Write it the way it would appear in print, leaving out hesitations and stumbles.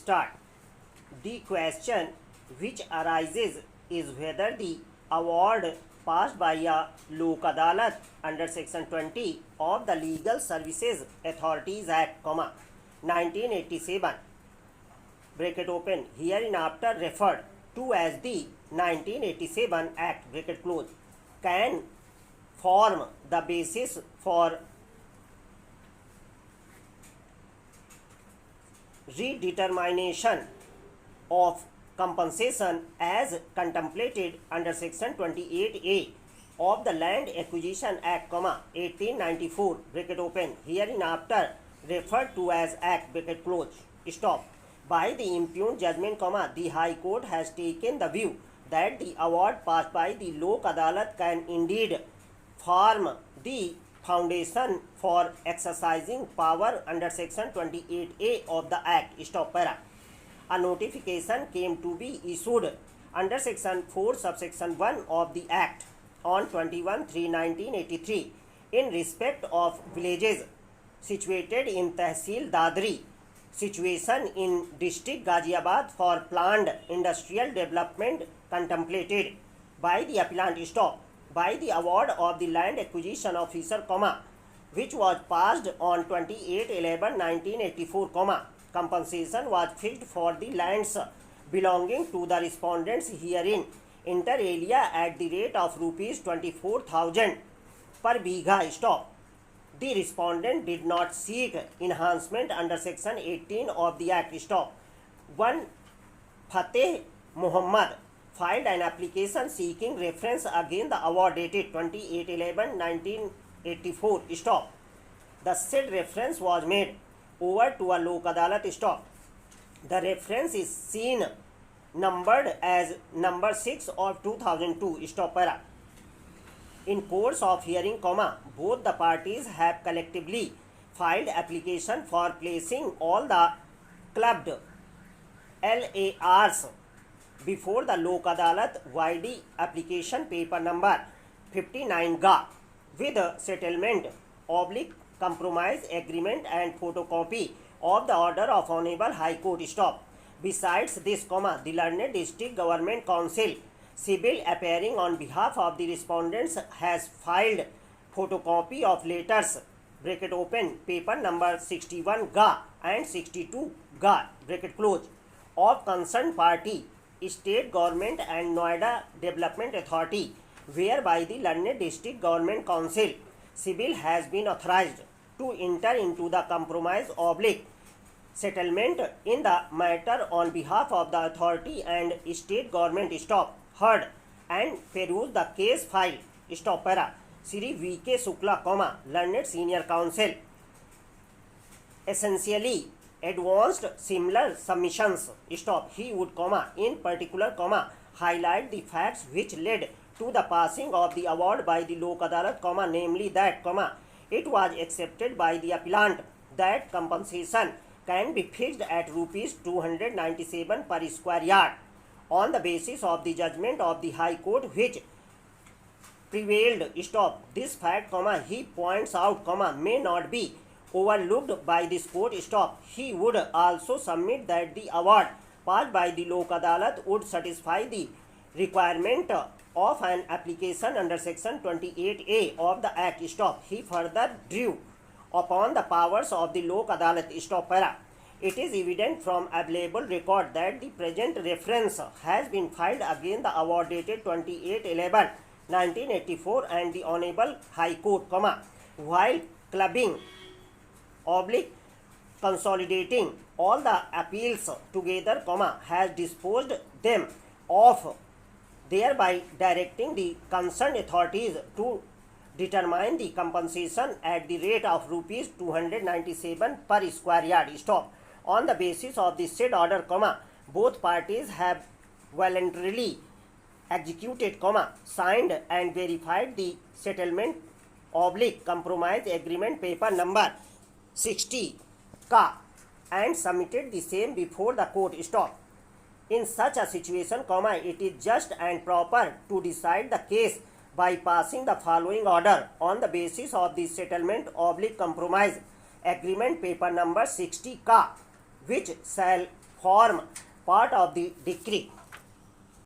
start. The question which arises is whether the award passed by a Lok Adalat under section 20 of the Legal Services Authorities Act, 1987 bracket open hereinafter referred to as the 1987 Act bracket close can form the basis for redetermination of compensation as contemplated under section 28A of the Land Acquisition Act, 1894 bracket open hereinafter referred to as Act bracket close stop. By the impugned judgment, the High Court has taken the view that the award passed by the Lok Adalat can indeed form the foundation for exercising power under section 28A of the Act. Stop para. A notification came to be issued under section 4 subsection 1 of the Act on 21/3/1983 in respect of villages situated in Tehsil Dadri situation in district Ghaziabad for planned industrial development contemplated by the appellant. Stop. By the award of the land acquisition officer, which was passed on 28/11/1984, compensation was fixed for the lands belonging to the respondents herein inter alia at the rate of rupees 24,000 per bigha. Stop. The respondent did not seek enhancement under section 18 of the Act. Stop. One Fateh Muhammad filed an application seeking reference against the award dated 28/11/1984. Stop. The said reference was made over to a Lok Adalat. Stop. The reference is seen numbered as number 6 of 2002. Stop para. In course of hearing, both the parties have collectively filed application for placing all the clubbed LARs before the Lok Adalat YD application paper number 59 GA with settlement / compromise agreement and photocopy of the order of Honorable High Court. Stop. Besides this, the learned District Government Council Civil appearing on behalf of the respondents has filed photocopy of letters bracket open paper number 61 GA and 62 GA bracket close of concerned party, State Government and Noida Development Authority, whereby the learned District Government Council Civil has been authorized to enter into the compromise / settlement in the matter on behalf of the authority and state government. Stop. Heard and peruse the case file. Stop para. Shri V.K. Shukla, learned senior counsel, essentially advanced similar submissions. Stop. He would, in particular, highlight the facts which led to the passing of the award by the Lok Adalat, namely that, it was accepted by the appellant that compensation can be fixed at rupees 297 per square yard on the basis of the judgment of the High Court which prevailed. Stop. This fact, he points out, may not be overlooked by this court. Stop. He would also submit that the award passed by the Lok Adalat would satisfy the requirement of an application under section 28A of the Act. Stop. He further drew upon the powers of the Lok Adalat. Stop para. It is evident from available record that the present reference has been filed against the award dated 28/11/1984 and the Honorable High Court, while clubbing / consolidating all the appeals together, has disposed them of, thereby directing the concerned authorities to determine the compensation at the rate of rupees 297 per square yard. Stop. On the basis of the said order, both parties have voluntarily executed, signed and verified the settlement / compromise agreement paper number 60 ka and submitted the same before the court. Stop. In such a situation, it is just and proper to decide the case by passing the following order on the basis of the settlement / compromise agreement paper number 60 ka, which shall form part of the decree